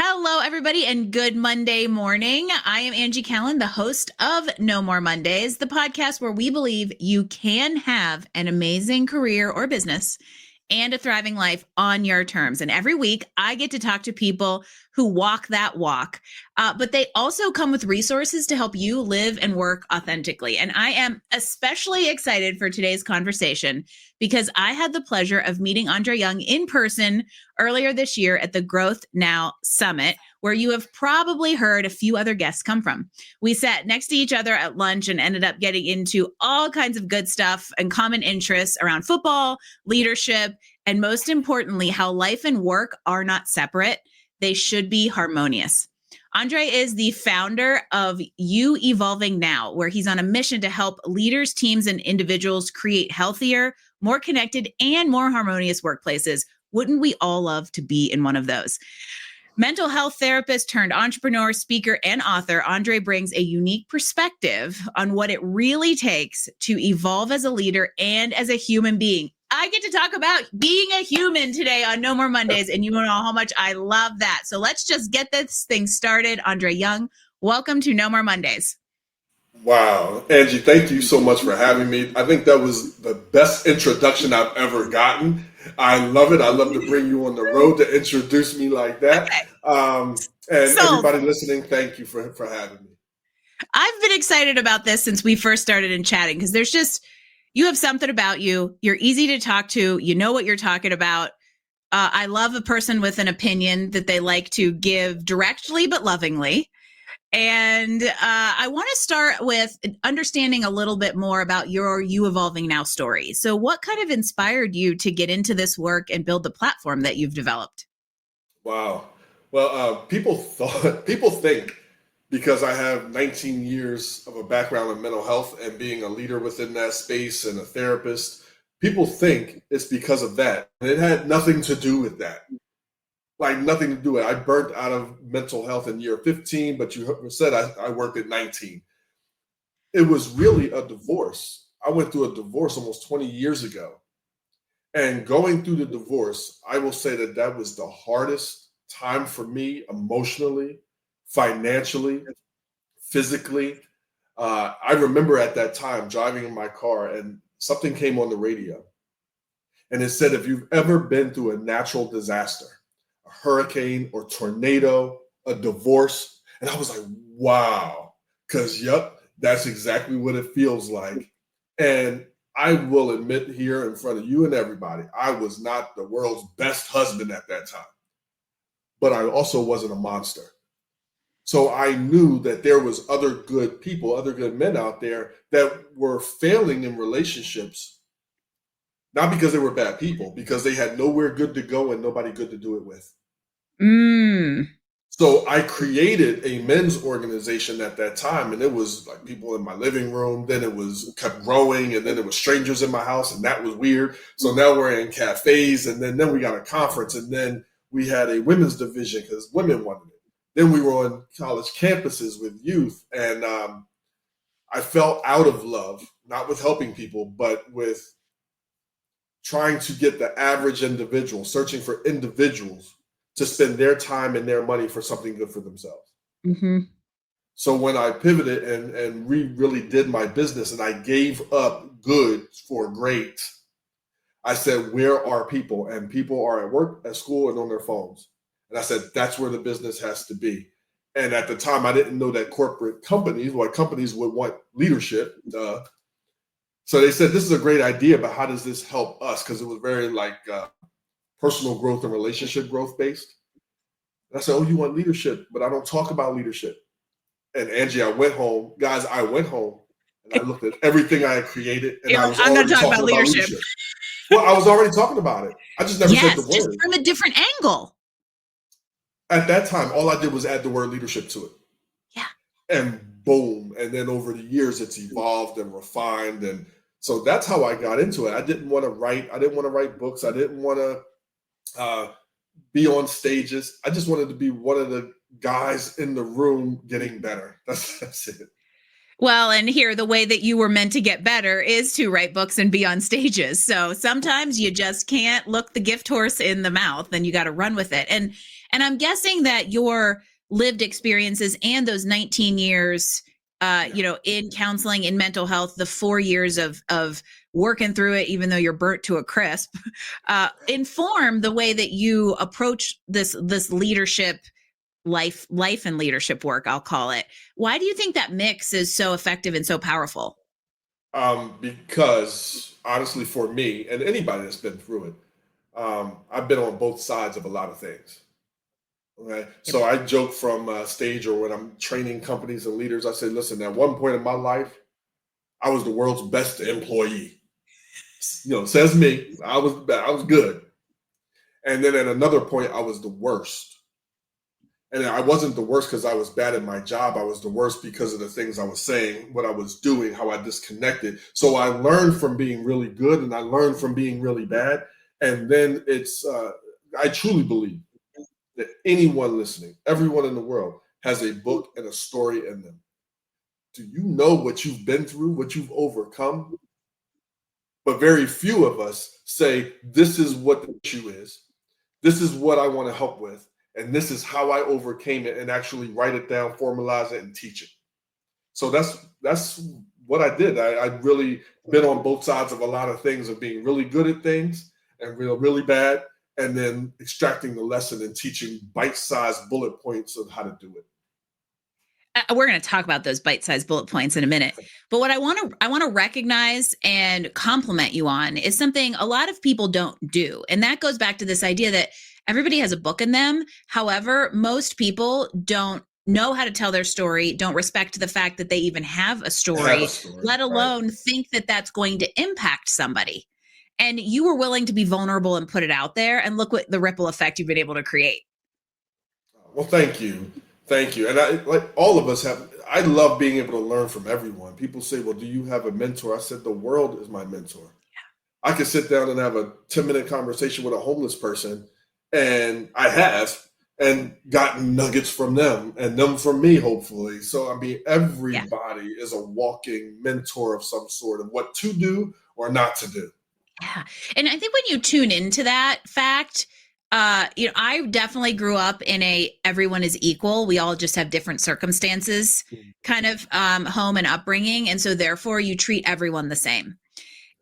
Hello, everybody, and good Monday morning. I am Angie Callen, the host of No More Mondays, the podcast where we believe you can have an amazing career or business and a thriving life on your terms. And every week, I get to talk to people who walk that walk, but they also come with resources to help you live and work authentically. And I am especially excited for today's conversation because I had the pleasure of meeting Andre Young in person earlier this year at the Growth Now Summit, where you have probably heard a few other guests come from. We sat next to each other at lunch and ended up getting into all kinds of good stuff and common interests around football, leadership, and most importantly, how life and work are not separate. They should be harmonious. Andre is the founder of You Evolving Now, where he's on a mission to help leaders, teams, and individuals create healthier, more connected, and more harmonious workplaces. Wouldn't we all love to be in one of those? Mental health therapist turned entrepreneur, speaker, and author, Andre brings a unique perspective on what it really takes to evolve as a leader and as a human being. I get to talk about being a human today on No More Mondays, and you know how much I love that. So let's just get this thing started. Andre Young, welcome to No More Mondays. Wow. Angie, thank you so much for having me. I think that was the best introduction I've ever gotten. I love it. I love to bring you on the road to introduce me like that. And everybody listening, thank you for having me. I've been excited about this since we first started in chatting because there's just, you have something about you. You're easy to talk to. You know what you're talking about. I love a person with an opinion that they like to give directly but lovingly. And I want to start with understanding a little bit more about your You Evolving Now story. So what kind of inspired you to get into this work and build the platform that you've developed? Wow. Well, people think because I have 19 years of a background in mental health and being a leader within that space and a therapist, people think it's because of that. And it had nothing to do with that. Like nothing to do with it. I burnt out of mental health in year 15, but you said I worked at 19. It was really a divorce. I went through a divorce almost 20 years ago. And going through the divorce, I will say that that was the hardest time for me emotionally, financially, physically. I remember at that time driving in my car and something came on the radio. And it said, if you've ever been through a natural disaster, a hurricane or tornado, a divorce. And I was like, wow, because yep, that's exactly what it feels like. And I will admit here in front of you and everybody, I was not the world's best husband at that time, but I also wasn't a monster. So I knew that there was other good people, other good men out there that were failing in relationships, not because they were bad people, because they had nowhere good to go and nobody good to do it with. So I created a men's organization at that time, and it was like people in my living room. Then it was kept growing, and then there was strangers in my house, and that was weird. So now we're in cafes, and then we got a conference, and then we had a women's division because women wanted it. Then we were on college campuses with youth, and I felt out of love, not with helping people, but with trying to get the average individual, searching for individuals to spend their time and their money for something good for themselves. Mm-hmm. So when I pivoted and really did my business and I gave up good for great, I said, where are people? And people are at work, at school, and on their phones. And I said, that's where the business has to be. And at the time, I didn't know that corporate companies would want leadership. So they said, this is a great idea, but how does this help us? Because it was very like personal growth and relationship growth based. And I said, oh, you want leadership, but I don't talk about leadership. And Angie, I went home. Guys, I went home and I looked at everything I had created and I was already talking about leadership. Well, I was already talking about it. I just never said the word. Just from a different angle. At that time, all I did was add the word leadership to it. Yeah. And boom. And then over the years, it's evolved and refined. And so that's how I got into it. I didn't want to write books. I didn't want to be on stages. I just wanted to be one of the guys in the room getting better. That's it. Well, and here, the way that you were meant to get better is to write books and be on stages. So sometimes you just can't look the gift horse in the mouth, and you got to run with it. And I'm guessing that your lived experiences and those 19 years, in counseling, in mental health, the 4 years of working through it, even though you're burnt to a crisp, inform the way that you approach this leadership life and leadership work, I'll call it. Why do you think that mix is so effective and so powerful? Because honestly, for me and anybody that's been through it, I've been on both sides of a lot of things. Okay, Yep. so I joke from stage or when I'm training companies and leaders, I say, listen, at one point in my life, I was the world's best employee. Says me, I was good, and then at another point, I was the worst. And I wasn't the worst because I was bad at my job. I was the worst because of the things I was saying, what I was doing, how I disconnected. So I learned from being really good and I learned from being really bad. And then I truly believe that anyone listening, everyone in the world, has a book and a story in them. Do you know what you've been through, what you've overcome? But very few of us say, this is what the issue is. This is what I want to help with. And this is how I overcame it, and actually write it down, formalize it, and teach it. So that's what I did. I really been on both sides of a lot of things, of being really good at things and really bad, and then extracting the lesson and teaching bite-sized bullet points of how to do it. We're going to talk about those bite-sized bullet points in a minute. But what I want to recognize and compliment you on is something a lot of people don't do. And that goes back to this idea that everybody has a book in them. However, most people don't know how to tell their story, don't respect the fact that they even have a story, let alone think that that's going to impact somebody. And you were willing to be vulnerable and put it out there. And look what the ripple effect you've been able to create. Well, thank you. Thank you. And like all of us have, I love being able to learn from everyone. People say, well, do you have a mentor? I said, the world is my mentor. Yeah. I could sit down and have a 10-minute conversation with a homeless person, and I have, and gotten nuggets from them and them from me, hopefully. So, I mean, everybody is a walking mentor of some sort of what to do or not to do. Yeah. And I think when you tune into that fact, I definitely grew up in everyone is equal. We all just have different circumstances kind of home and upbringing. And so therefore you treat everyone the same.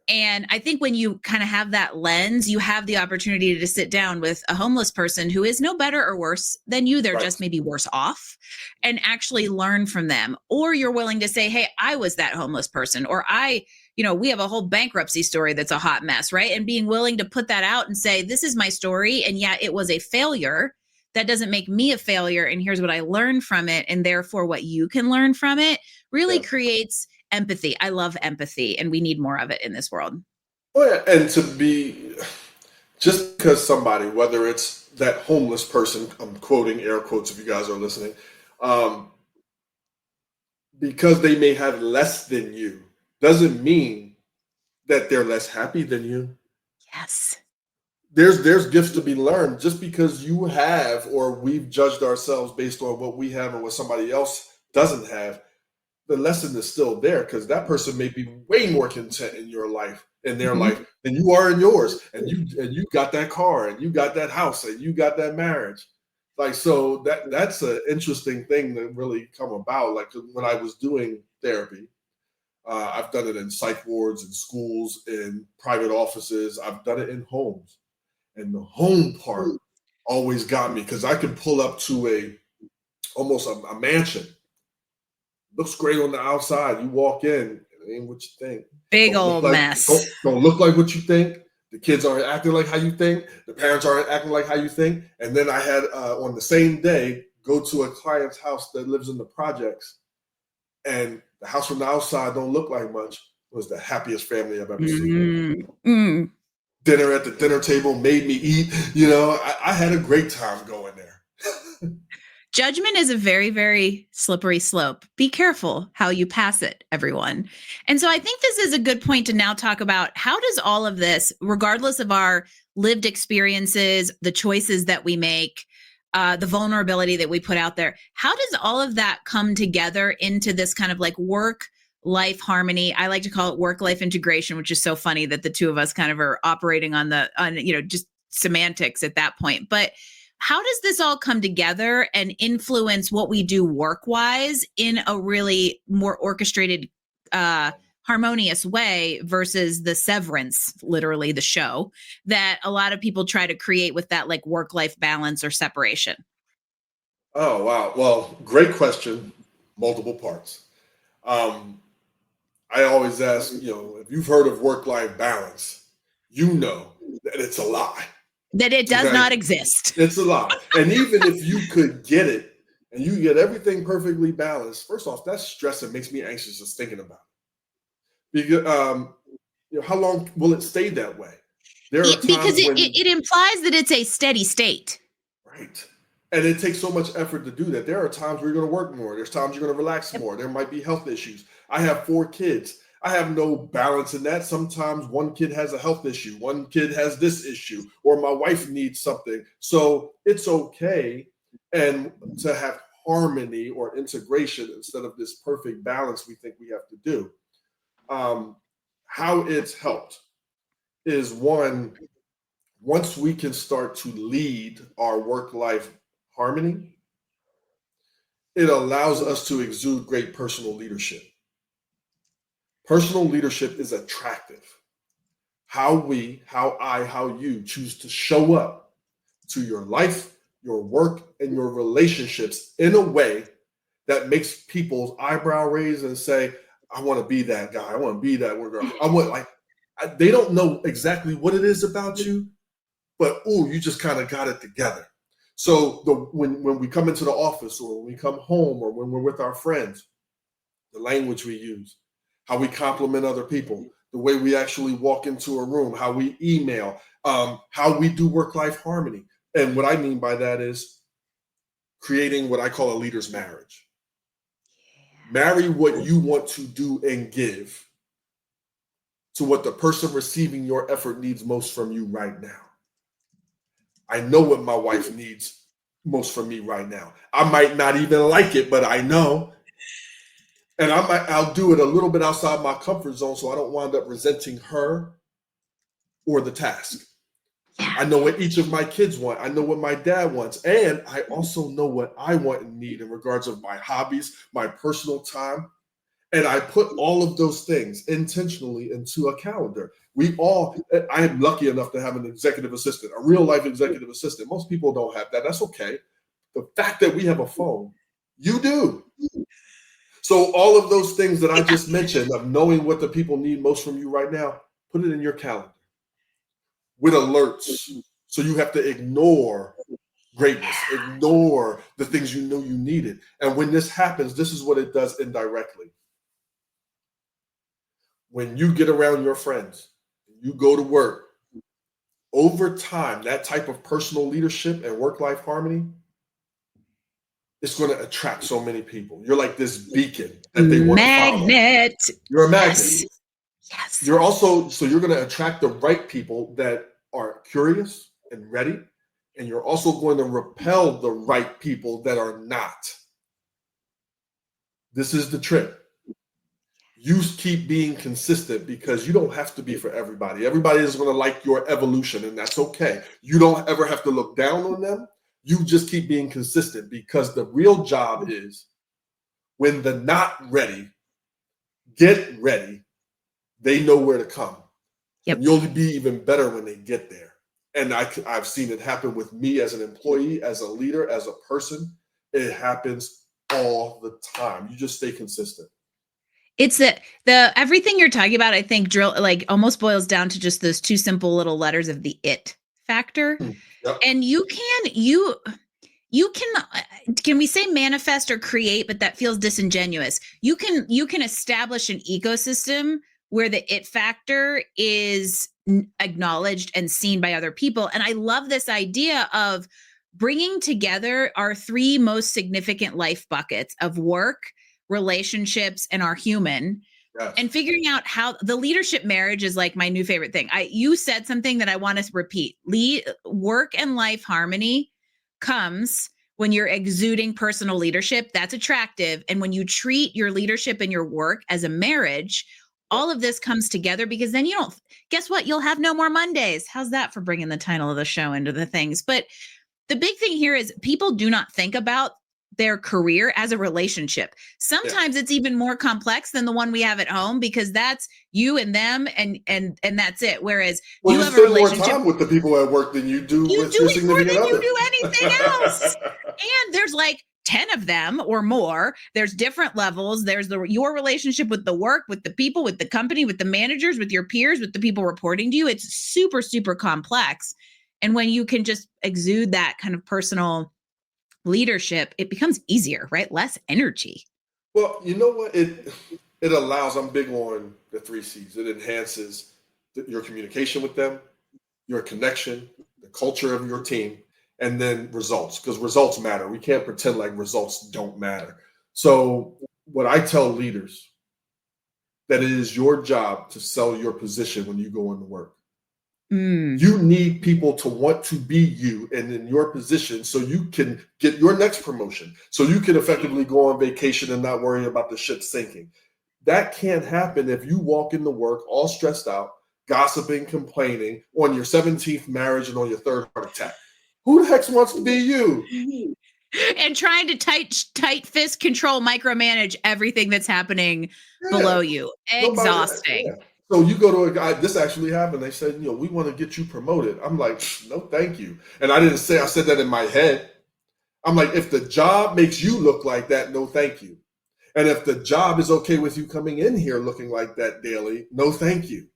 And I think when you kind of have that lens, you have the opportunity to sit down with a homeless person who is no better or worse than you. They're just maybe worse off, and actually learn from them. Or you're willing to say, hey, I was that homeless person, or we have a whole bankruptcy story that's a hot mess, right? And being willing to put that out and say, this is my story. And yeah, it was a failure. That doesn't make me a failure. And here's what I learned from it. And therefore what you can learn from it really creates empathy. I love empathy, and we need more of it in this world. Oh yeah, and to be, just because somebody, whether it's that homeless person, I'm quoting air quotes if you guys are listening, because they may have less than you, doesn't mean that they're less happy than you. Yes. There's gifts to be learned. Just because you have, or we've judged ourselves based on what we have and what somebody else doesn't have, the lesson is still there, because that person may be way more content in your life, in their life, than you are in yours. And you got that car, and you got that house, and you got that marriage. Like, so that's an interesting thing that really come about. Like when I was doing therapy, I've done it in psych wards, in schools, in private offices. I've done it in homes. And the home part always got me, because I could pull up to almost a mansion. Looks great on the outside. You walk in, it ain't what you think. Big old mess. Don't look like what you think. The kids aren't acting like how you think. The parents aren't acting like how you think. And then I had, on the same day, go to a client's house that lives in the projects. And the house from the outside don't look like much. It was the happiest family I've ever seen. Mm. Dinner at the dinner table made me eat. I had a great time going there. Judgment is a very, very slippery slope. Be careful how you pass it, everyone. And so I think this is a good point to now talk about, how does all of this, regardless of our lived experiences, the choices that we make, the vulnerability that we put out there, how does all of that come together into this kind of like work life harmony. I like to call it work-life integration, which is so funny that the two of us kind of are operating on just semantics at that point. But how does this all come together and influence what we do work-wise in a really more orchestrated, harmonious way versus the severance, literally the show that a lot of people try to create with that like work-life balance or separation? Oh, wow. Well, great question. Multiple parts. Um, I always ask, if you've heard of work-life balance, you know that it's a lie. That it does Okay? not exist. It's a lie. And even if you could get it and you get everything perfectly balanced, first off, that's stress that makes me anxious just thinking about it. Because how long will it stay that way? There are Because times when it implies that it's a steady state. right. And it takes so much effort to do that. There are times where you're going to work more. There's times you're going to relax more. There might be health issues. I have 4 kids. I have no balance in that. Sometimes one kid has a health issue. One kid has this issue, or my wife needs something. So it's okay. And to have harmony or integration instead of this perfect balance we think we have to do. How it's helped is once we can start to lead our work-life harmony, it allows us to exude great personal leadership. Personal leadership is attractive. How you choose to show up to your life, your work, and your relationships in a way that makes people's eyebrow raise and say, I want to be that guy. I want to be that girl. They don't know exactly what it is about you, but you just kind of got it together. So when we come into the office or when we come home or when we're with our friends, the language we use, how we compliment other people, the way we actually walk into a room, how we email, how we do work-life harmony. And what I mean by that is creating what I call a leader's marriage. Marry what you want to do and give to what the person receiving your effort needs most from you right now. I know what my wife needs most from me right now. I might not even like it, but I know. And I'll do it a little bit outside my comfort zone so I don't wind up resenting her or the task. Yeah. I know what each of my kids want. I know what my dad wants. And I also know what I want and need in regards of my hobbies, my personal time. And I put all of those things intentionally into a calendar. I am lucky enough to have an executive assistant, a real life executive assistant. Most people don't have that. That's okay. The fact that we have a phone, you do. So all of those things that I just mentioned of knowing what the people need most from you right now, put it in your calendar with alerts. So you have to ignore greatness, ignore the things you know you needed. And when this happens, this is what it does indirectly. When you get around your friends, you go to work, over time, that type of personal leadership and work-life harmony, it's going to attract so many people. You're like this beacon that they want to follow. Magnet. You're a magnet. Yes. You're going to attract the right people that are curious and ready. And you're also going to repel the right people that are not. This is the trick. You keep being consistent because you don't have to be for everybody. Everybody is going to like your evolution, and that's okay. You don't ever have to look down on them. You just keep being consistent because the real job is when the not ready get ready, they know where to come. Yep. And you'll be even better when they get there. And I've seen it happen with me as an employee, as a leader, as a person. It happens all the time. You just stay consistent. It's the everything you're talking about, I think almost boils down to just those 2 simple little letters of the it factor. Yep. And you can we say manifest or create, but that feels disingenuous. You can establish an ecosystem where the it factor is acknowledged and seen by other people. And I love this idea of bringing together our 3 most significant life buckets of work, relationships, and our human. Yes. And figuring out how the leadership marriage is like my new favorite thing. You said something that I want to repeat. Work and life harmony comes when you're exuding personal leadership, that's attractive. And when you treat your leadership and your work as a marriage, all of this comes together, because then you don't, guess what? You'll have no more Mondays. How's that for bringing the title of the show into the things? But the big thing here is people do not think about their career as a relationship. Sometimes it's even more complex than the one we have at home, because that's you and them and that's it. Whereas you have a spend more relationship time with the people at work than you do with your it more significant than other. you do anything else. And there's like 10 of them or more. There's different levels. There's your relationship with the work, with the people, with the company, with the managers, with your peers, with the people reporting to you. It's super, super complex. And when you can just exude that kind of personal leadership, it becomes easier, right? Less energy. Well, you know what? It allows, I'm big on the 3 C's. It enhances your communication with them, your connection, the culture of your team, and then results, because results matter. We can't pretend like results don't matter. So what I tell leaders, that it is your job to sell your position when you go into work. You need people to want to be you and in your position, so you can get your next promotion, so you can effectively go on vacation and not worry about the ship sinking. That can't happen if you walk into work all stressed out, gossiping, complaining on your 17th marriage and on your 3rd heart attack. Who the heck wants to be you? And trying to tight fist control, micromanage everything that's happening below you. Exhausting. So you go to a guy, this actually happened. They said, we want to get you promoted. I'm like, no, thank you. And I said that in my head. I'm like, if the job makes you look like that, no, thank you. And if the job is okay with you coming in here looking like that daily, no, thank you.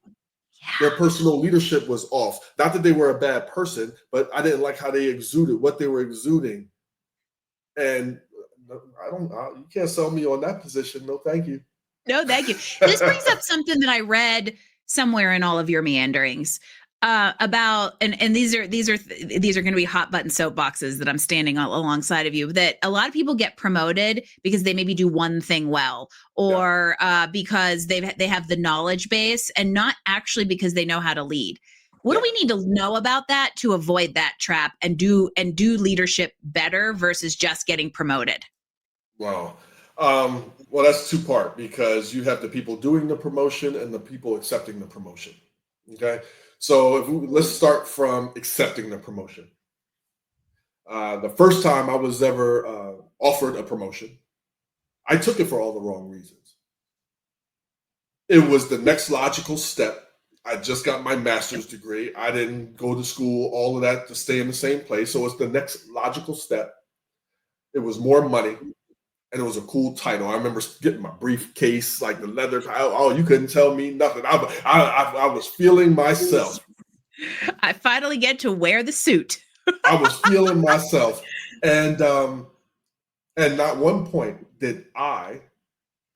Yeah. Their personal leadership was off. Not that they were a bad person, but I didn't like how they exuded, what they were exuding. And you can't sell me on that position. No, thank you. No, thank you. This brings up something that I read somewhere in all of your meanderings about, and these are going to be hot button soapboxes that I'm standing alongside of you, that a lot of people get promoted because they maybe do one thing well, or because they have the knowledge base, and not actually because they know how to lead. What do we need to know about that to avoid that trap and do leadership better versus just getting promoted? Wow. Well, that's 2-part, because you have the people doing the promotion and the people accepting the promotion. Okay. So let's start from accepting the promotion. The first time I was ever offered a promotion, I took it for all the wrong reasons. It was the next logical step. I just got my master's degree. I didn't go to school, all of that, to stay in the same place. So it's the next logical step. It was more money. And it was a cool title. I remember getting my briefcase, like the leather. Oh, you couldn't tell me nothing. I was feeling myself. I finally get to wear the suit. I was feeling myself. And not one point did I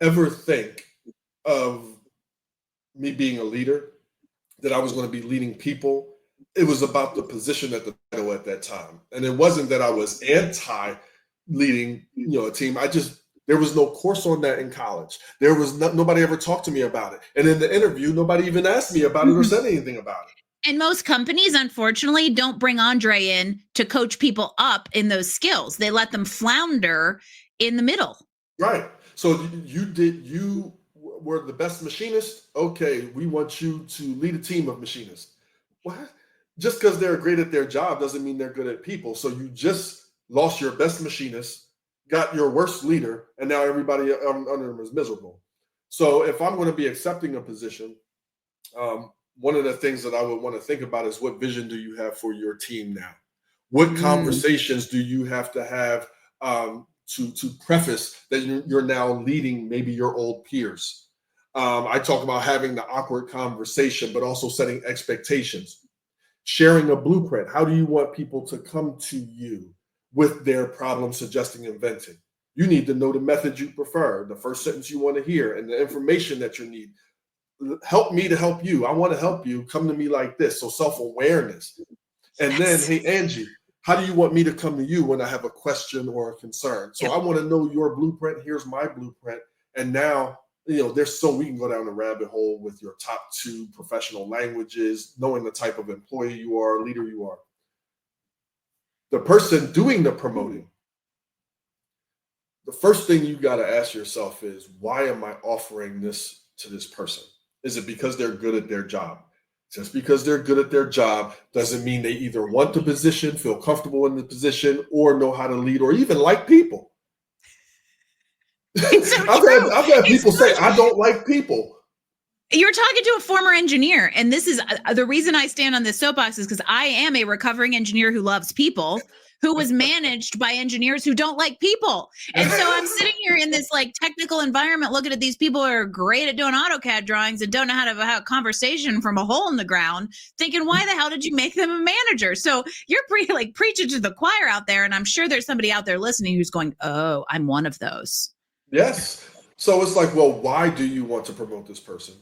ever think of me being a leader, that I was going to be leading people. It was about the position at the title at that time. And it wasn't that I was anti-leading, a team. There was no course on that in college. There was nobody ever talked to me about it. And in the interview, nobody even asked me about it or said anything about it. And most companies, unfortunately, don't bring Andre in to coach people up in those skills. They let them flounder in the middle. Right. So you were the best machinist. Okay, we want you to lead a team of machinists. What? Just because they're great at their job doesn't mean they're good at people. So you just lost your best machinist, got your worst leader, and now everybody under them is miserable. So if I'm going to be accepting a position, one of the things that I would want to think about is, what vision do you have for your team now? What conversations do you have to have to preface that you're now leading maybe your old peers? I talk about having the awkward conversation, but also setting expectations, sharing a blueprint. How do you want people to come to you with their problem suggesting and venting? You need to know the method you prefer, the first sentence you want to hear, and the information that you need. Help me to help you. I want to help you. Come to me like this. So self-awareness. And then, hey, Angie, how do you want me to come to you when I have a question or a concern? So I want to know your blueprint. Here's my blueprint. And now, we can go down the rabbit hole with your top 2 professional languages, knowing the type of employee you are, leader you are. The person doing the promoting the first thing you got to ask yourself is, why am I offering this to this person? Is it because they're good at their job? Just because they're good at their job doesn't mean they either want the position, feel comfortable in the position, or know how to lead, or even like people. It's so true. I've had It's people so say, true. I don't like people. You're talking to a former engineer, and this is the reason I stand on this soapbox is because I am a recovering engineer who loves people, who was managed by engineers who don't like people. And so I'm sitting here in this like technical environment looking at these people who are great at doing AutoCAD drawings and don't know how to have a conversation from a hole in the ground, thinking, why the hell did you make them a manager? So you're preaching to the choir out there, and I'm sure there's somebody out there listening who's going, oh, I'm one of those. Yes. So it's like, well, why do you want to promote this person?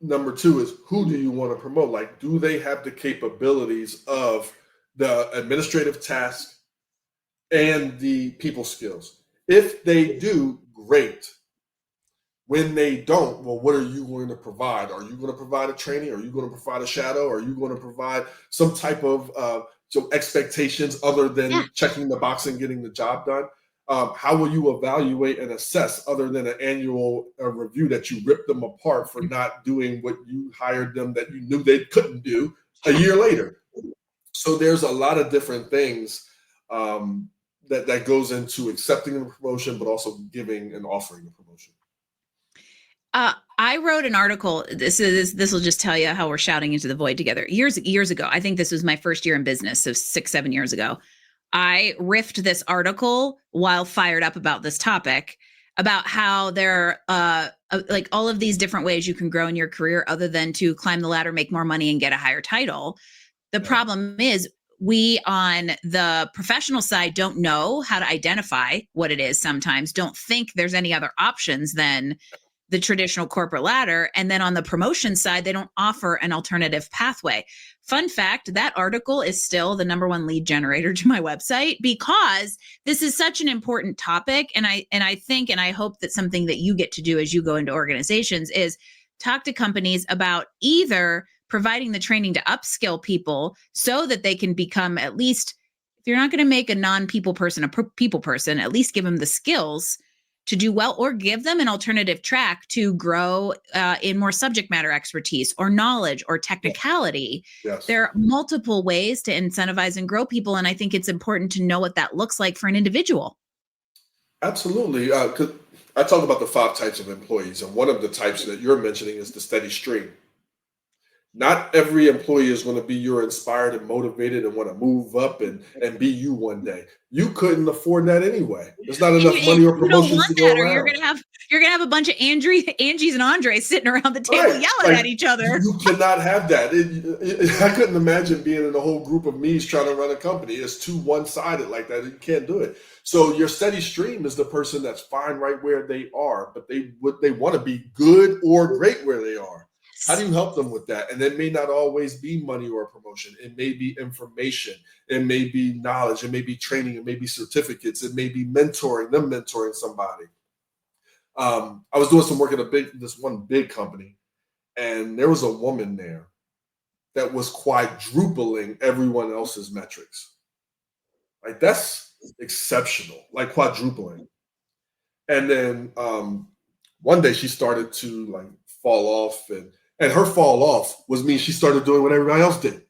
Number two is, who do you want to promote? Like, do they have the capabilities of the administrative task and the people skills? If they do, great. When they don't, well, what are you going to provide? Are you going to provide a training? Are you going to provide a shadow? Are you going to provide some type of expectations other than checking the box and getting the job done? How will you evaluate and assess other than an annual review that you ripped them apart for not doing what you hired them that you knew they couldn't do a year later? So there's a lot of different things that goes into accepting the promotion, but also giving and offering the promotion. I wrote an article. This will just tell you how we're shouting into the void together. Years ago, I think this was my first year in business, so 6-7 years ago. I riffed this article while fired up about this topic, about how there are like all of these different ways you can grow in your career other than to climb the ladder, make more money, and get a higher title. The problem is we on the professional side don't know how to identify what it is sometimes, don't think there's any other options than the traditional corporate ladder. And then on the promotion side, they don't offer an alternative pathway. Fun fact, that article is still the #1 lead generator to my website because this is such an important topic. And I think, and I hope that something that you get to do as you go into organizations is talk to companies about either providing the training to upskill people so that they can become, at least, if you're not going to make a non-people person a people person, at least give them the skills to do well, or give them an alternative track to grow in more subject matter expertise or knowledge or technicality. Yes. There are multiple ways to incentivize and grow people. And I think it's important to know what that looks like for an individual. Absolutely. 'Cause I talk about the 5 types of employees, and one of the types that you're mentioning is the steady stream. Not every employee is going to be your inspired and motivated and want to move up and be you one day. You couldn't afford that anyway. There's not enough money or promotions to go around. Or you're gonna have a bunch of Angies and Andres sitting around the table yelling at each other. You cannot have that. I couldn't imagine being in a whole group of me's trying to run a company. It's too one-sided like that. You can't do it. So your steady stream is the person that's fine right where they are, but they want to be good or great where they are. How do you help them with that? And it may not always be money or promotion. It may be information. It may be knowledge. It may be training. It may be certificates. It may be mentoring somebody. I was doing some work at this one big company, and there was a woman there that was quadrupling everyone else's metrics. Like, that's exceptional, like quadrupling. And then one day she started to like fall off, and her fall off was me. She started doing what everybody else did.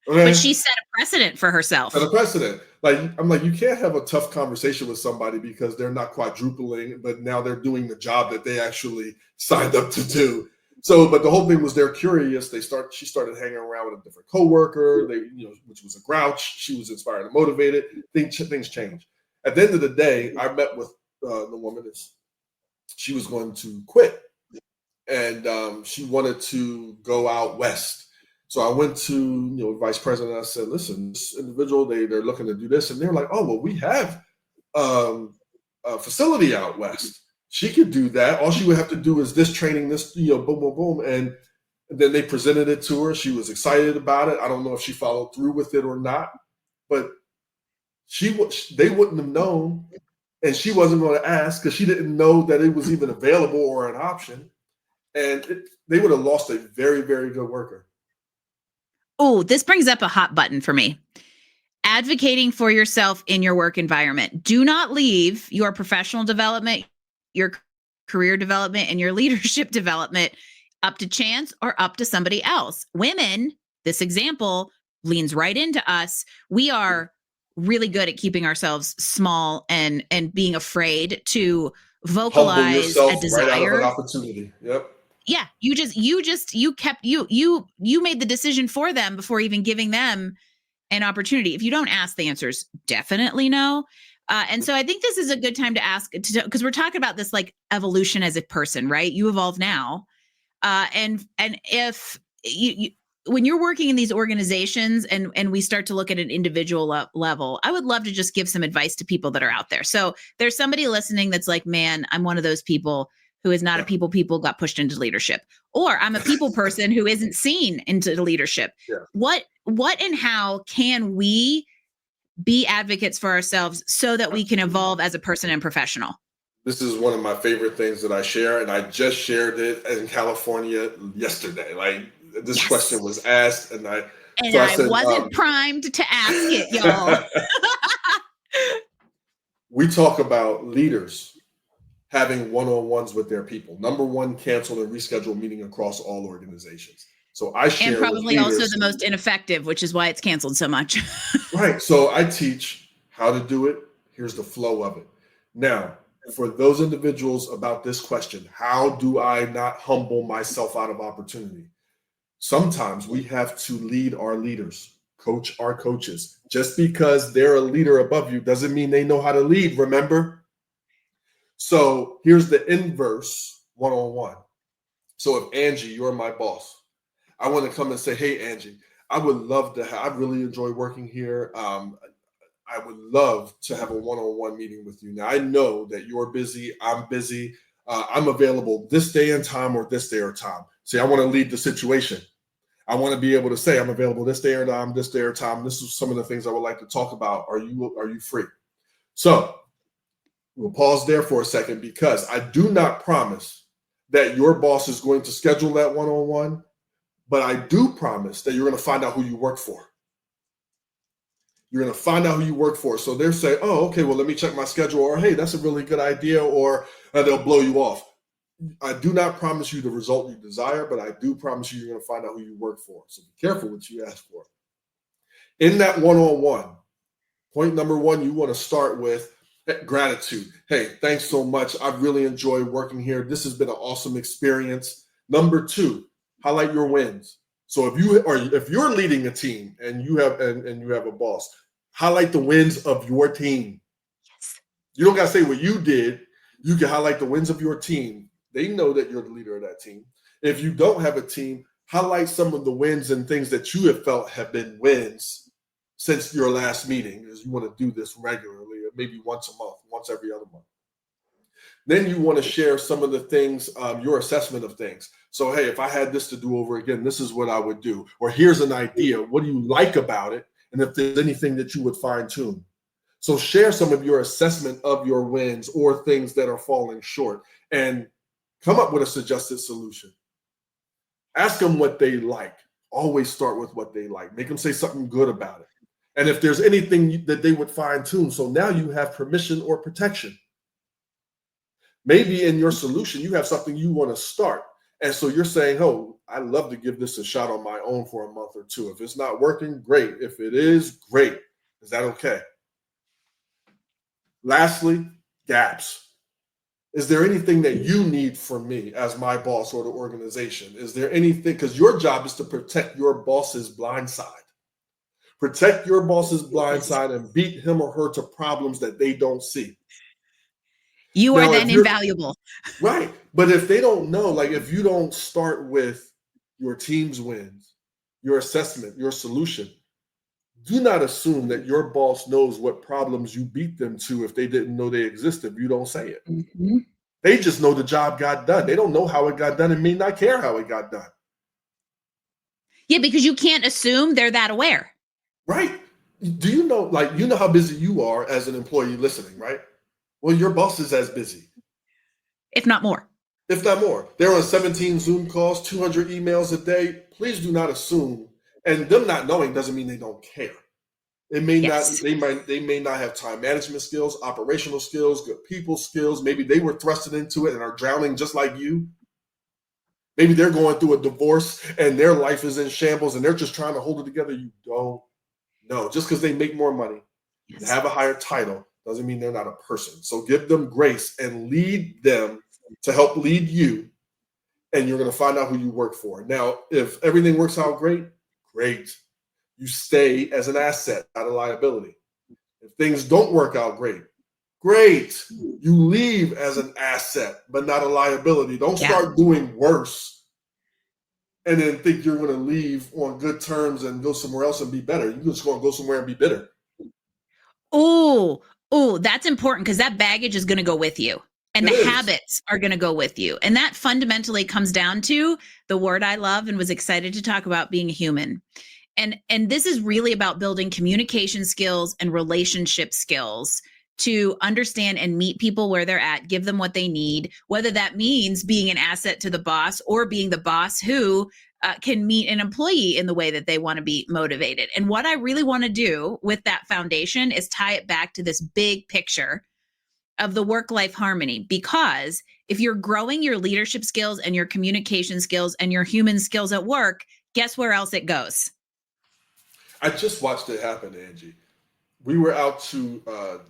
Okay? But she set a precedent for herself. Set a precedent. Like, I'm like, you can't have a tough conversation with somebody because they're not quadrupling, but now they're doing the job that they actually signed up to do. So, but the whole thing was they're curious. She started hanging around with a different coworker, which was a grouch. She was inspired and motivated. Things changed. At the end of the day, I met with the woman. She was going to quit, and she wanted to go out west. So I went to vice president. I said, "Listen, this individual, they're looking to do this," and they're like, "Oh, well, we have a facility out west. She could do that. All she would have to do is this training, this boom, boom, boom." And then they presented it to her. She was excited about it. I don't know if she followed through with it or not, but they wouldn't have known, and she wasn't going to ask because she didn't know that it was even available or an option, and they would have lost a very, very good worker. Oh, this brings up a hot button for me. advocating for yourself in your work environment. Do not leave your professional development, your career development, and your leadership development up to chance or up to somebody else. Women, this example leans right into us. We are really good at keeping ourselves small and being afraid to Humble vocalize a yourself right out of an desire. opportunity. Yep. Yeah, you made the decision for them before even giving them an opportunity. If you don't ask, the answer is definitely no. And so I think this is a good time to ask, because we're talking about this like evolution as a person, right? You evolve now. And if you when you're working in these organizations and we start to look at an individual level, I would love to just give some advice to people that are out there. So there's somebody listening that's like, man, I'm one of those people who is not a people got pushed into leadership, or I'm a people person who isn't seen into leadership. Yeah. What and how can we be advocates for ourselves so that we can evolve as a person and professional? This is one of my favorite things that I share, and I just shared it in California yesterday. Like, this question was asked, and I said, wasn't primed to ask it, y'all. We talk about leaders having one-on-ones with their people. Number one, cancel and reschedule meeting across all organizations. So I share, and probably also the most ineffective, which is why it's canceled so much. Right. So I teach how to do it. Here's the flow of it. Now, for those individuals about this question, how do I not humble myself out of opportunity? Sometimes we have to lead our leaders, coach our coaches. Just because they're a leader above you doesn't mean they know how to lead, remember? So here's the inverse one-on-one. So if Angie, you're my boss, I want to come and say, hey, Angie, I would love to I really enjoy working here. I would love to have a one-on-one meeting with you. Now, I know that you're busy. I'm busy. I'm available this day and time or this day or time. See, I want to lead the situation. I want to be able to say I'm available this day or time, this day or time. This is some of the things I would like to talk about. Are you free? So we'll pause there for a second, because I do not promise that your boss is going to schedule that one-on-one, but I do promise that you're going to find out who you work for. You're going to find out who you work for. So they'll say, oh, okay, well, let me check my schedule, or hey, that's a really good idea, or they'll blow you off. I do not promise you the result you desire, but I do promise you you're going to find out who you work for. So be careful what you ask for. In that one-on-one, point number one, you want to start with gratitude. Hey, thanks so much. I've really enjoyed working here. This has been an awesome experience. Number two, highlight your wins. So if you're leading a team and you have a boss, highlight the wins of your team. Yes. You don't got to say what you did. You can highlight the wins of your team. They know that you're the leader of that team. If you don't have a team, highlight some of the wins and things that you have felt have been wins since your last meeting, as you want to do this regularly, maybe once a month, once every other month. Then you want to share some of the things, your assessment of things. So, hey, if I had this to do over again, this is what I would do. Or here's an idea. What do you like about it? And if there's anything that you would fine tune. So share some of your assessment of your wins or things that are falling short, and come up with a suggested solution. Ask them what they like. Always start with what they like. Make them say something good about it. And if there's anything that they would fine tune, so now you have permission or protection. Maybe in your solution, you have something you want to start. And so you're saying, oh, I'd love to give this a shot on my own for a month or two. If it's not working, great. If it is, great. Is that okay? Lastly, gaps. Is there anything that you need from me as my boss or the organization? Is there anything, because your job is to protect your boss's blind side. Protect your boss's blind side and beat him or her to problems that they don't see. You are then invaluable. Right. But if they don't know, like if you don't start with your team's wins, your assessment, your solution, do not assume that your boss knows what problems you beat them to if they didn't know they existed. You don't say it. Mm-hmm. They just know the job got done. They don't know how it got done and may not care how it got done. Yeah, because you can't assume they're that aware. Right. Do you know, you know how busy you are as an employee listening, right? Well, your boss is as busy. If not more. If not more. They're on 17 Zoom calls, 200 emails a day. Please do not assume, and them not knowing doesn't mean they don't care. It may not, Yes. they may not have time management skills, operational skills, good people skills. Maybe they were thrusted into it and are drowning just like you. Maybe they're going through a divorce and their life is in shambles and they're just trying to hold it together. You don't know. Just because they make more money and Yes. have a higher title doesn't mean they're not a person. So give them grace and lead them to help lead you, and you're going to find out who you work for. Now, if everything works out great, great. You stay as an asset, not a liability. If things don't work out great, great. You leave as an asset, but not a liability. Don't Yeah. start doing worse and then think you're going to leave on good terms and go somewhere else and be better. You're just going to go somewhere and be bitter. Oh, that's important because that baggage is going to go with you. And It the is. habits are going to go with you. And that fundamentally comes down to the word I love and was excited to talk about, being a human. And this is really about building communication skills and relationship skills to understand and meet people where they're at, give them what they need, whether that means being an asset to the boss or being the boss who can meet an employee in the way that they want to be motivated. And what I really want to do with that foundation is tie it back to this big picture of the work-life harmony, because if you're growing your leadership skills and your communication skills and your human skills at work, guess where else it goes? I just watched it happen, Angie. We were out to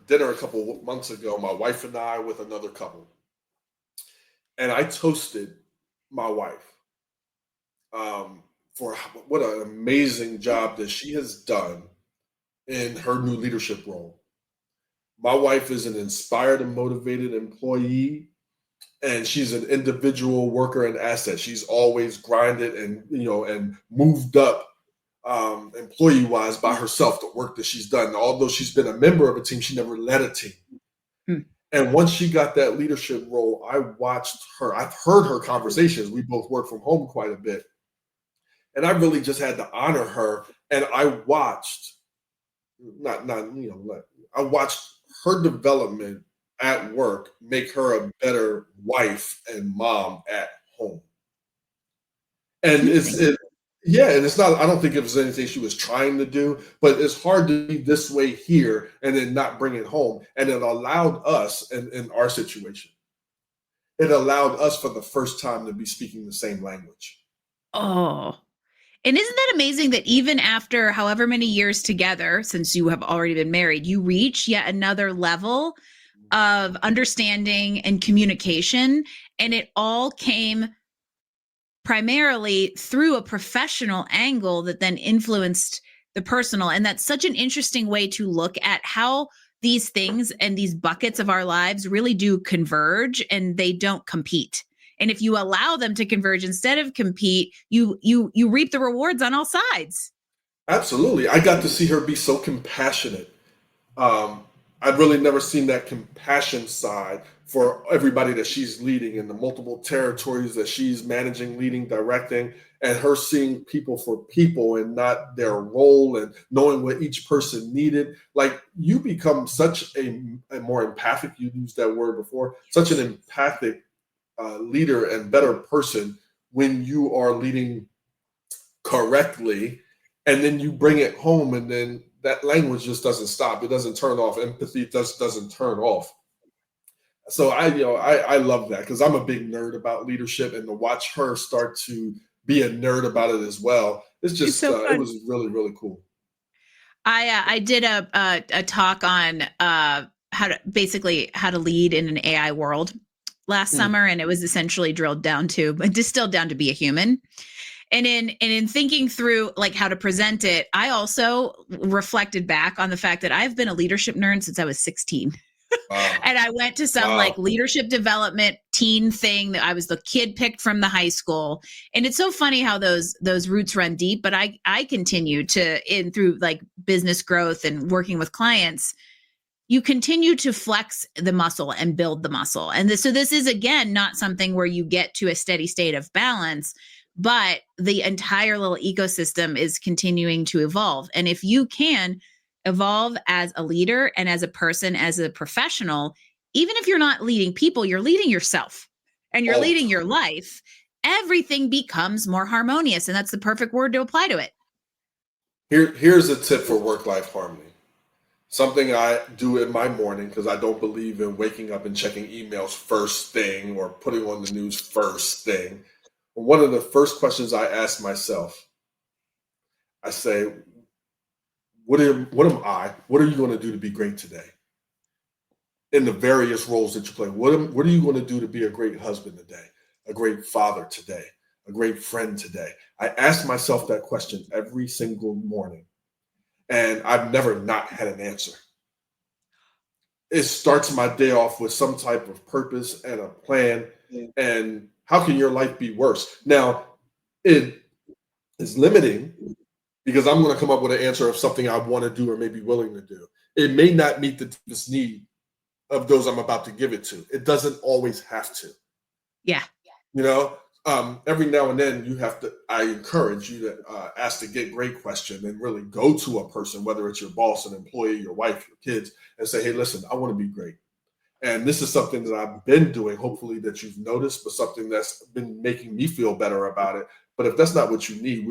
dinner a couple months ago, my wife and I, with another couple. And I toasted my wife for what an amazing job that she has done in her new leadership role. My wife is an inspired and motivated employee, and she's an individual worker and asset. She's always grinded and and moved up employee wise by herself. The work that she's done, although she's been a member of a team, she never led a team. Hmm. And once she got that leadership role, I watched her. I've heard her conversations. We both work from home quite a bit, and I really just had to honor her. And I watched, I watched her development at work make her a better wife and mom at home. And it's not, I don't think it was anything she was trying to do, but it's hard to be this way here and then not bring it home. And it allowed us, in our situation, it allowed us for the first time to be speaking the same language. Oh, and isn't that amazing that even after however many years together, since you have already been married, you reach yet another level of understanding and communication, and it all came primarily through a professional angle that then influenced the personal. And that's such an interesting way to look at how these things and these buckets of our lives really do converge, and they don't compete. And if you allow them to converge instead of compete, you reap the rewards on all sides. Absolutely. I got to see her be so compassionate. I've really never seen that compassion side for everybody that she's leading in the multiple territories that she's managing, leading, directing, and her seeing people for people and not their role, and knowing what each person needed. Like, you become such a more empathic, you used that word before, such an empathic leader and better person when you are leading correctly, and then you bring it home, and then that language just doesn't stop. It doesn't turn off. Empathy just doesn't turn off. So I love that, because I'm a big nerd about leadership, and to watch her start to be a nerd about it as well, it's just So it was really, really cool. I did a talk on how to lead in an AI world last summer, and it was essentially distilled down to be a human. And in thinking through like how to present it, I also reflected back on the fact that I've been a leadership nerd since I was 16. Wow. And I went to some like leadership development teen thing that I was the kid picked from the high school. And it's so funny how those roots run deep, but I continue to, through like business growth and working with clients, you continue to flex the muscle and build the muscle. And so this is, again, not something where you get to a steady state of balance, but the entire little ecosystem is continuing to evolve. And if you can evolve as a leader and as a person, as a professional, even if you're not leading people, you're leading yourself and you're leading your life, everything becomes more harmonious. And that's the perfect word to apply to it. Here's a tip for work-life harmony. Something I do in my morning because I don't believe in waking up and checking emails first thing or putting on the news first thing. One of the first questions I ask myself, I say, what are you going to do to be great today? In the various roles that you play, what are you going to do to be a great husband today, a great father today, a great friend today? I ask myself that question every single morning, and I've never not had an answer. It starts my day off with some type of purpose and a plan. And how can your life be worse? Now, it is limiting because I'm going to come up with an answer of something I want to do or may be willing to do. It may not meet the deepest need of those I'm about to give it to. It doesn't always have to. Yeah. You know, every now and then I encourage you to ask the get great question and really go to a person, whether it's your boss, an employee, your wife, your kids, and say, hey, listen, I want to be great. And this is something that I've been doing, hopefully that you've noticed, but something that's been making me feel better about it. But if that's not what you need,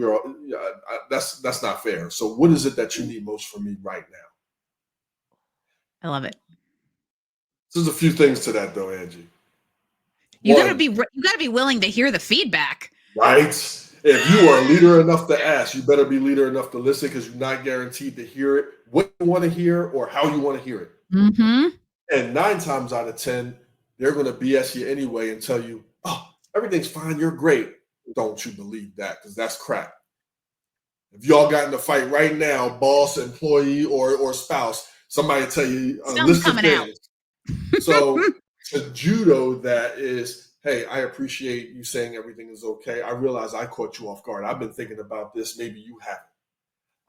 that's not fair. So what is it that you need most from me right now? I love it. There's a few things to that though, Angie. You gotta be willing to hear the feedback. Right? If you are a leader enough to ask, you better be leader enough to listen because you're not guaranteed to hear it, what you want to hear or how you want to hear it. Mm-hmm. And 9 times out of 10, they're going to BS you anyway and tell you, oh, everything's fine, you're great. Don't you believe that, because that's crap. If y'all got in a fight right now, boss, employee, or spouse, somebody tell you a list of things. So to judo that is, hey, I appreciate you saying everything is okay. I realize I caught you off guard. I've been thinking about this. Maybe you haven't.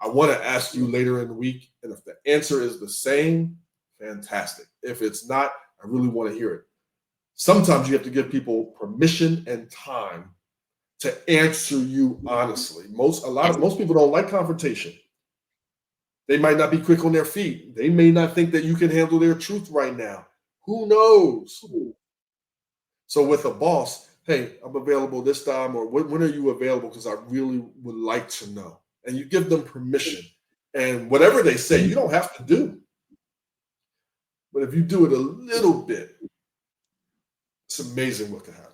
I want to ask you later in the week. And if the answer is the same, fantastic. If it's not, I really want to hear it. Sometimes you have to give people permission and time to answer you honestly. Most people don't like confrontation. They might not be quick on their feet. They may not think that you can handle their truth right now. Who knows? So with a boss, hey, I'm available this time, or when are you available? Because I really would like to know. And you give them permission. And whatever they say, you don't have to do. But if you do it a little bit, it's amazing what can happen.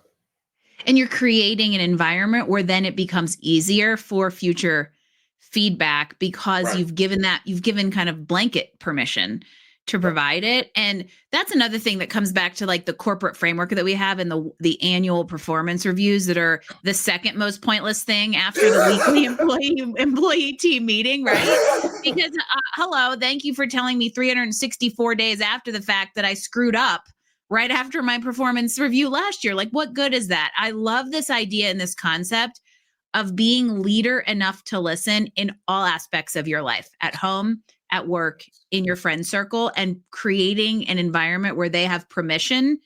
And you're creating an environment where then it becomes easier for future feedback because you've given kind of blanket permission to provide it. And that's another thing that comes back to like the corporate framework that we have and the annual performance reviews that are the second most pointless thing after the weekly employee team meeting, right? Because hello, thank you for telling me 364 days after the fact that I screwed up right after my performance review last year. Like, what good is that? I love this idea and this concept of being leader enough to listen in all aspects of your life, at home, at work, in your friend circle, and creating an environment where they have permission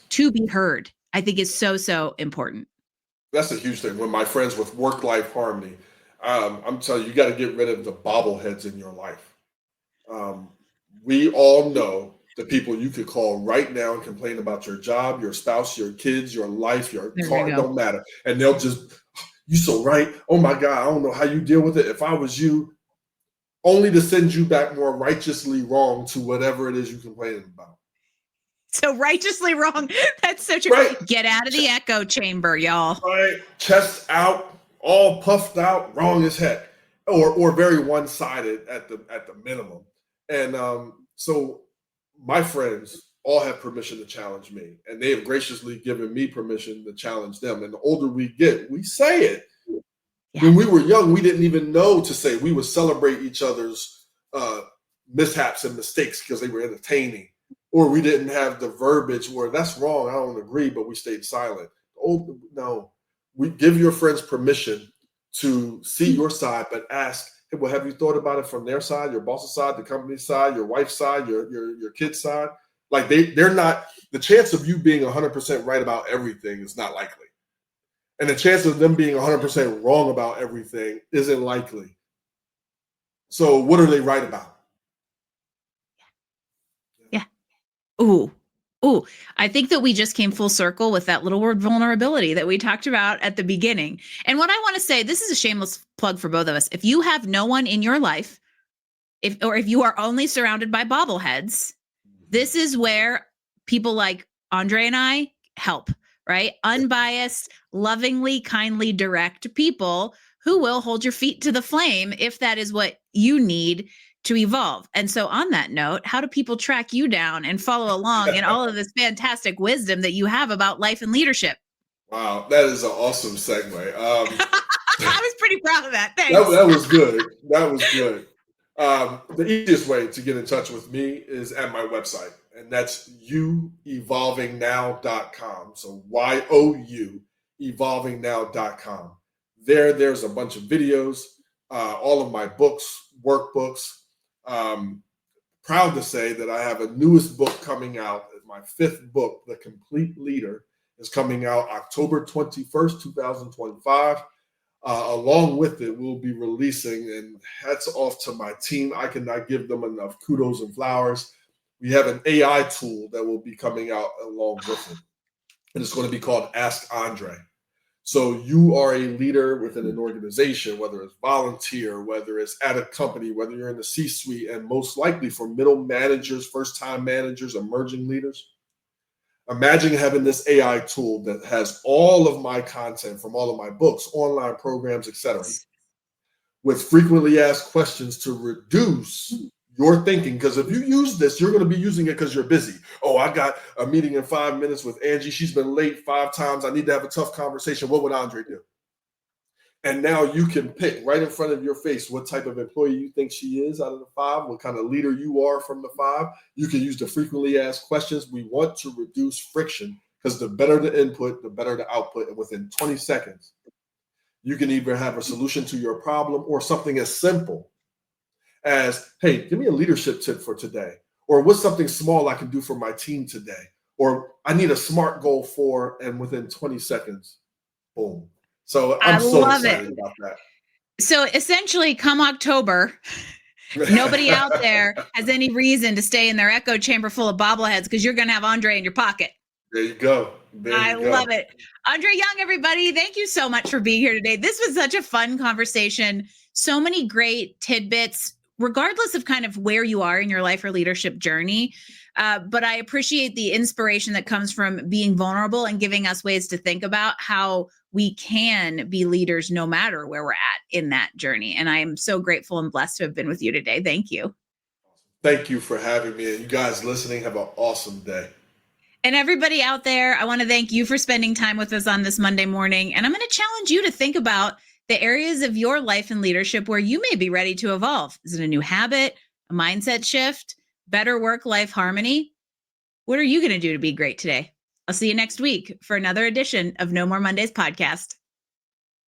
to be heard, I think is so, so important. That's a huge thing. When my friends with work-life harmony, I'm telling you, you got to get rid of the bobbleheads in your life. We all know the people you could call right now and complain about your job, your spouse, your kids, your life, your car, it don't matter. And they'll just, you so right. Oh my God, I don't know how you deal with it. If I was you, only to send you back more righteously wrong to whatever it is you're complaining about. So righteously wrong. That's so true. Right. Get out of the echo chamber, y'all. Right. Chest out, all puffed out, wrong as heck. Or very one-sided at the minimum. And so my friends all have permission to challenge me. And they have graciously given me permission to challenge them. And the older we get, we say it. When we were young, we didn't even know to say. We would celebrate each other's mishaps and mistakes because they were entertaining. Or we didn't have the verbiage where that's wrong, I don't agree, but we stayed silent. Oh, no. We give your friends permission to see your side, but ask, hey, well, have you thought about it from their side, your boss's side, the company's side, your wife's side, your kid's side? Like they're not, the chance of you being 100% right about everything is not likely. And the chance of them being 100% wrong about everything isn't likely. So what are they right about? Yeah. Ooh. I think that we just came full circle with that little word vulnerability that we talked about at the beginning. And what I want to say, this is a shameless plug for both of us. If you have no one in your life, if you are only surrounded by bobbleheads, this is where people like Andre and I help, right? Unbiased, lovingly, kindly direct people who will hold your feet to the flame if that is what you need to evolve. And so on that note, how do people track you down and follow along in all of this fantastic wisdom that you have about life and leadership? Wow, that is an awesome segue. I was pretty proud of that. Thanks. That was good. That was good. The easiest way to get in touch with me is at my website, and that's youevolvingnow.com. So YOU, evolvingnow.com. There's a bunch of videos, all of my books, workbooks. Proud to say that I have a newest book coming out. My 5th book, The Complete Leader, is coming out October 21st, 2025. Along with it, we'll be releasing, and hats off to my team. I cannot give them enough kudos and flowers. We have an AI tool that will be coming out along with it. And it's going to be called Ask Andre. So you are a leader within an organization, whether it's volunteer, whether it's at a company, whether you're in the C-suite, and most likely for middle managers, first-time managers, emerging leaders. Imagine having this AI tool that has all of my content from all of my books, online programs, etc., with frequently asked questions to reduce your thinking. Because if you use this, you're going to be using it because you're busy. Oh, I got a meeting in 5 minutes with Angie. She's been late 5 times. I need to have a tough conversation. What would Andre do? And now you can pick right in front of your face what type of employee you think she is out of the 5, what kind of leader you are from the 5. You can use the frequently asked questions. We want to reduce friction because the better the input, the better the output. And within 20 seconds, you can either have a solution to your problem or something as simple as, hey, give me a leadership tip for today. Or what's something small I can do for my team today? Or I need a SMART goal for, and within 20 seconds, boom. So I'm so excited about that. So essentially, come October, nobody out there has any reason to stay in their echo chamber full of bobbleheads because you're going to have Andre in your pocket. There you go. I love it. Andre Young, everybody, thank you so much for being here today. This was such a fun conversation. So many great tidbits, regardless of kind of where you are in your life or leadership journey. But I appreciate the inspiration that comes from being vulnerable and giving us ways to think about how we can be leaders no matter where we're at in that journey. And I am so grateful and blessed to have been with you today. Thank you. Thank you for having me. And you guys listening, have an awesome day. And everybody out there, I want to thank you for spending time with us on this Monday morning. And I'm going to challenge you to think about the areas of your life and leadership where you may be ready to evolve. Is it a new habit, a mindset shift, better work-life harmony? What are you going to do to be great today? I'll see you next week for another edition of No More Mondays podcast.